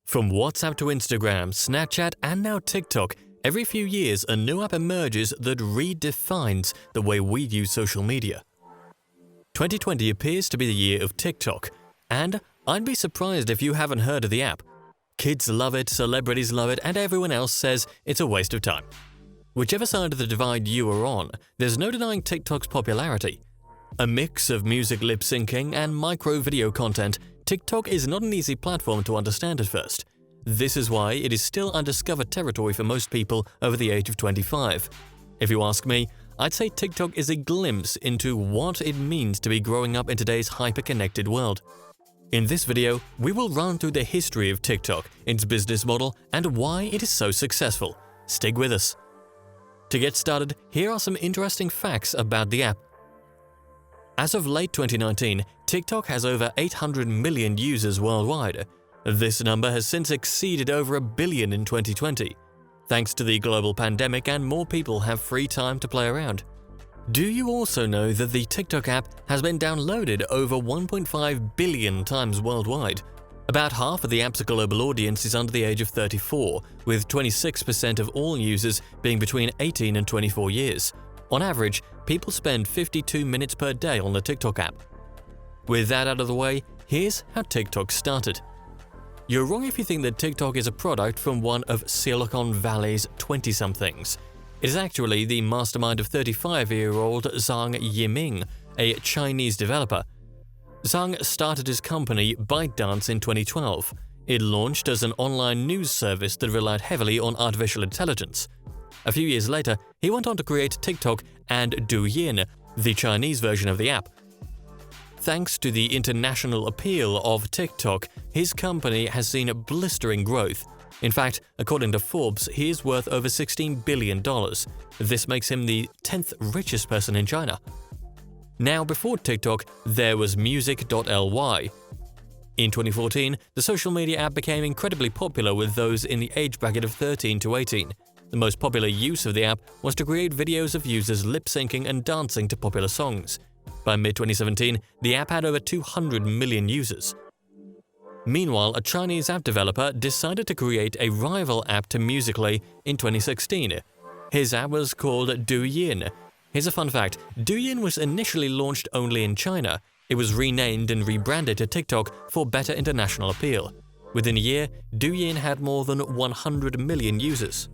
From WhatsApp to Instagram, Snapchat, and now TikTok, every few years a new app emerges that redefines the way we use social media. 2020 appears to be the year of TikTok, and I'd be surprised if you haven't heard of the app. Kids love it, celebrities love it, and everyone else says it's a waste of time. Whichever side of the divide you are on, there's no denying TikTok's popularity. A mix of music lip-syncing and micro-video content, TikTok is not an easy platform to understand at first. This is why it is still undiscovered territory for most people over the age of 25. If you ask me, I'd say TikTok is a glimpse into what it means to be growing up in today's hyper-connected world. In this video, we will run through the history of TikTok, its business model, and why it is so successful. Stick with us. To get started, here are some interesting facts about the app. As of late 2019, TikTok has over 800 million users worldwide. This number has since exceeded over 1 billion in 2020, thanks to the global pandemic, and more people have free time to play around. Do you also know that the TikTok app has been downloaded over 1.5 billion times worldwide? About half of the app's global audience is under the age of 34, with 26% of all users being between 18 and 24 years. On average, people spend 52 minutes per day on the TikTok app. With that out of the way, here's how TikTok started. You're wrong if you think that TikTok is a product from one of Silicon Valley's 20-somethings. It is actually the mastermind of 35-year-old Zhang Yiming, a Chinese developer. Zhang started his company ByteDance in 2012. It launched as an online news service that relied heavily on artificial intelligence. A few years later, he went on to create TikTok and Douyin, the Chinese version of the app. Thanks to the international appeal of TikTok, his company has seen blistering growth. In fact, according to Forbes, he is worth over $16 billion. This makes him the 10th richest person in China. Now, before TikTok, there was Music.ly. In 2014, the social media app became incredibly popular with those in the age bracket of 13 to 18. The most popular use of the app was to create videos of users lip-syncing and dancing to popular songs. By mid-2017, the app had over 200 million users. Meanwhile, a Chinese app developer decided to create a rival app to Musical.ly in 2016. His app was called Douyin. Here's a fun fact: Douyin was initially launched only in China. It was renamed and rebranded to TikTok for better international appeal. Within a year, Douyin had more than 100 million users.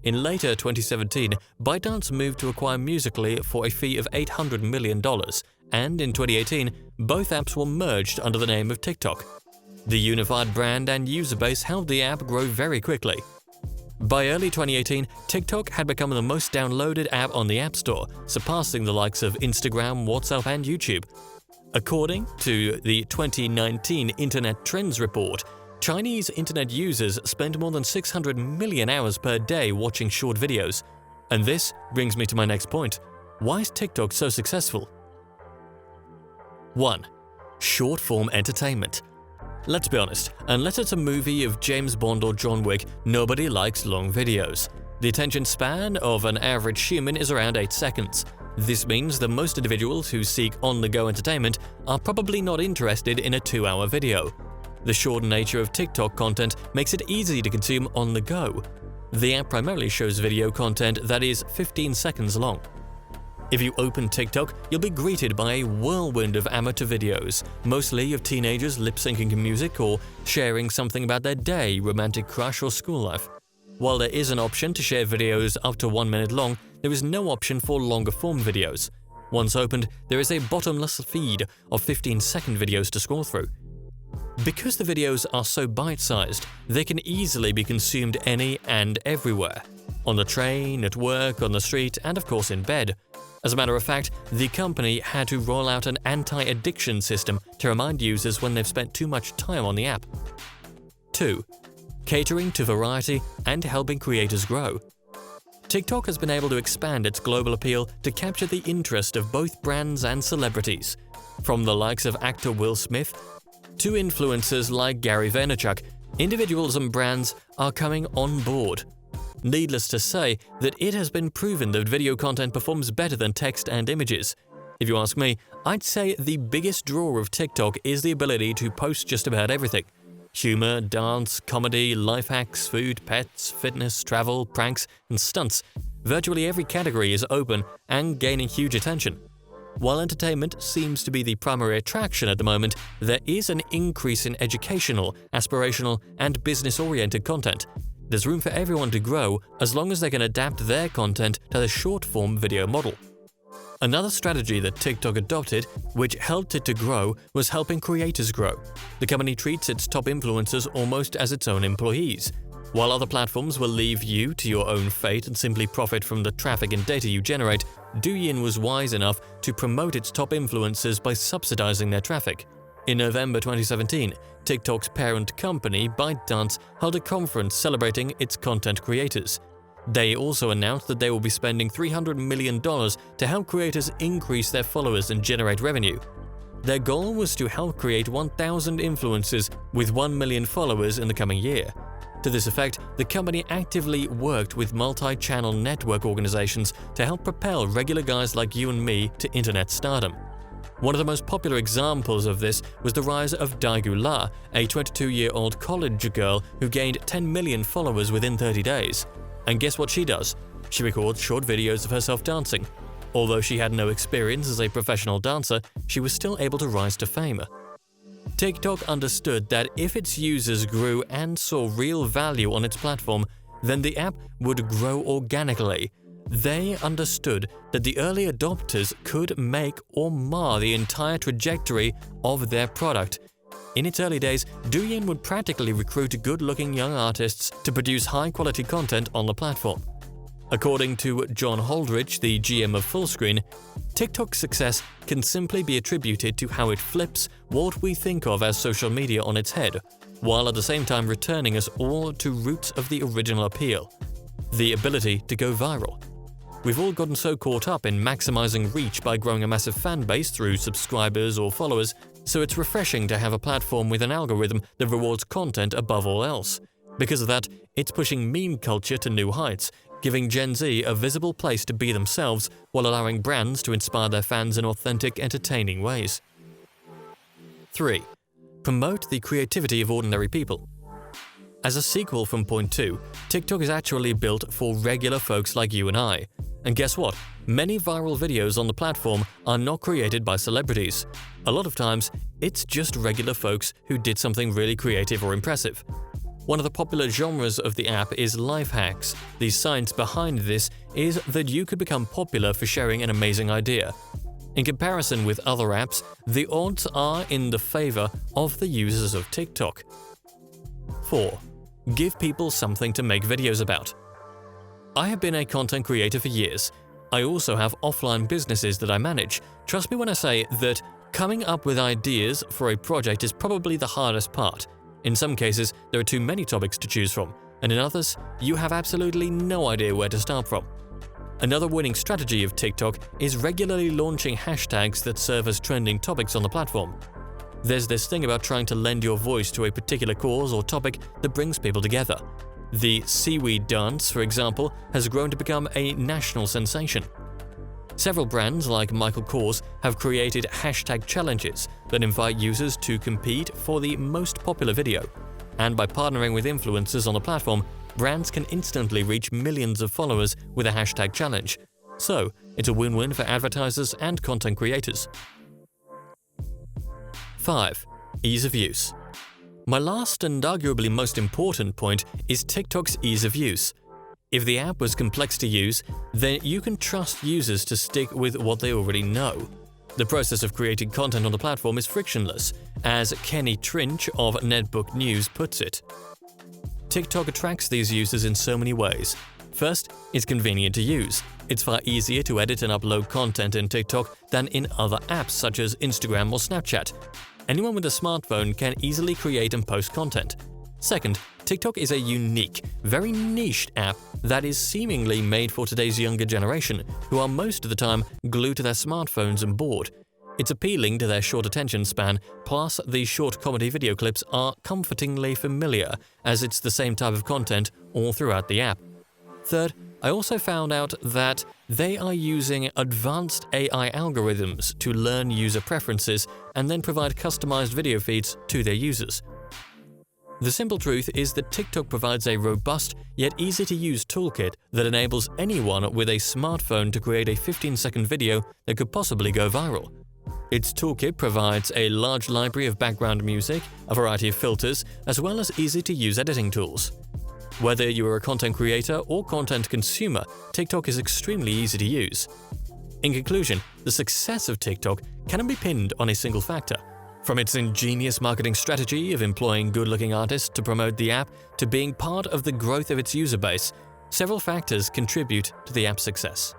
In later 2017, ByteDance moved to acquire Musical.ly for a fee of $800 million, and in 2018, both apps were merged under the name of TikTok. The unified brand and user base helped the app grow very quickly. By early 2018, TikTok had become the most downloaded app on the App Store, surpassing the likes of Instagram, WhatsApp, and YouTube. According to the 2019 Internet Trends Report, Chinese internet users spend more than 600 million hours per day watching short videos. And this brings me to my next point. Why is TikTok so successful? 1. Short-form entertainment. Let's be honest, unless it's a movie of James Bond or John Wick, nobody likes long videos. The attention span of an average human is around 8 seconds. This means that most individuals who seek on-the-go entertainment are probably not interested in a 2-hour video. The short nature of TikTok content makes it easy to consume on the go. The app primarily shows video content that is 15 seconds long. If you open TikTok, you'll be greeted by a whirlwind of amateur videos, mostly of teenagers lip-syncing to music or sharing something about their day, romantic crush, or school life. While there is an option to share videos up to 1 minute long, there is no option for longer-form videos. Once opened, there is a bottomless feed of 15-second videos to scroll through. Because the videos are so bite-sized, they can easily be consumed any and everywhere. On the train, at work, on the street, and of course in bed. As a matter of fact, the company had to roll out an anti-addiction system to remind users when they've spent too much time on the app. 2. Catering to variety and helping creators grow. TikTok has been able to expand its global appeal to capture the interest of both brands and celebrities. From the likes of actor Will Smith to influencers like Gary Vaynerchuk, individuals and brands are coming on board. Needless to say that it has been proven that video content performs better than text and images. If you ask me, I'd say the biggest draw of TikTok is the ability to post just about everything. Humor, dance, comedy, life hacks, food, pets, fitness, travel, pranks, and stunts. Virtually every category is open and gaining huge attention. While entertainment seems to be the primary attraction at the moment, there is an increase in educational, aspirational, and business-oriented content. There's room for everyone to grow as long as they can adapt their content to the short-form video model. Another strategy that TikTok adopted, which helped it to grow, was helping creators grow. The company treats its top influencers almost as its own employees. While other platforms will leave you to your own fate and simply profit from the traffic and data you generate, Douyin was wise enough to promote its top influencers by subsidizing their traffic. In November 2017, TikTok's parent company, ByteDance, held a conference celebrating its content creators. They also announced that they will be spending $300 million to help creators increase their followers and generate revenue. Their goal was to help create 1,000 influencers with 1 million followers in the coming year. To this effect, the company actively worked with multi-channel network organizations to help propel regular guys like you and me to internet stardom. One of the most popular examples of this was the rise of Daegu La, a 22-year-old college girl who gained 10 million followers within 30 days. And guess what she does? She records short videos of herself dancing. Although she had no experience as a professional dancer, she was still able to rise to fame. TikTok understood that if its users grew and saw real value on its platform, then the app would grow organically. They understood that the early adopters could make or mar the entire trajectory of their product. In its early days, Douyin would practically recruit good-looking young artists to produce high-quality content on the platform. According to John Holdridge, the GM of Fullscreen, TikTok's success can simply be attributed to how it flips what we think of as social media on its head, while at the same time returning us all to roots of the original appeal: the ability to go viral. We've all gotten so caught up in maximizing reach by growing a massive fan base through subscribers or followers, so it's refreshing to have a platform with an algorithm that rewards content above all else. Because of that, it's pushing meme culture to new heights, giving Gen Z a visible place to be themselves while allowing brands to inspire their fans in authentic, entertaining ways. 3. Promote the creativity of ordinary people. As a sequel from point 2, TikTok is actually built for regular folks like you and I. And guess what? Many viral videos on the platform are not created by celebrities. A lot of times, it's just regular folks who did something really creative or impressive. One of the popular genres of the app is life hacks. The science behind this is that you could become popular for sharing an amazing idea. In comparison with other apps, the odds are in the favor of the users of TikTok. 4. Give people something to make videos about. I have been a content creator for years. I also have offline businesses that I manage. Trust me when I say that coming up with ideas for a project is probably the hardest part. In some cases, there are too many topics to choose from, and in others, you have absolutely no idea where to start from. Another winning strategy of TikTok is regularly launching hashtags that serve as trending topics on the platform. There's this thing about trying to lend your voice to a particular cause or topic that brings people together. The seaweed dance, for example, has grown to become a national sensation. Several brands like Michael Kors have created hashtag challenges that invite users to compete for the most popular video. And by partnering with influencers on the platform, brands can instantly reach millions of followers with a hashtag challenge. So, it's a win-win for advertisers and content creators. 5. Ease of use. My last and arguably most important point is TikTok's ease of use. If the app was complex to use, then you can trust users to stick with what they already know. The process of creating content on the platform is frictionless, as Kenny Trinch of Netbook News puts it. TikTok attracts these users in so many ways. First, it's convenient to use. It's far easier to edit and upload content in TikTok than in other apps such as Instagram or Snapchat. Anyone with a smartphone can easily create and post content. Second, TikTok is a unique, very niched app that is seemingly made for today's younger generation, who are most of the time glued to their smartphones and bored. It's appealing to their short attention span, plus the short comedy video clips are comfortingly familiar, as it's the same type of content all throughout the app. Third, I also found out that they are using advanced AI algorithms to learn user preferences and then provide customized video feeds to their users. The simple truth is that TikTok provides a robust yet easy-to-use toolkit that enables anyone with a smartphone to create a 15-second video that could possibly go viral. Its toolkit provides a large library of background music, a variety of filters, as well as easy-to-use editing tools. Whether you are a content creator or content consumer, TikTok is extremely easy to use. In conclusion, the success of TikTok cannot be pinned on a single factor. From its ingenious marketing strategy of employing good-looking artists to promote the app to being part of the growth of its user base, several factors contribute to the app's success.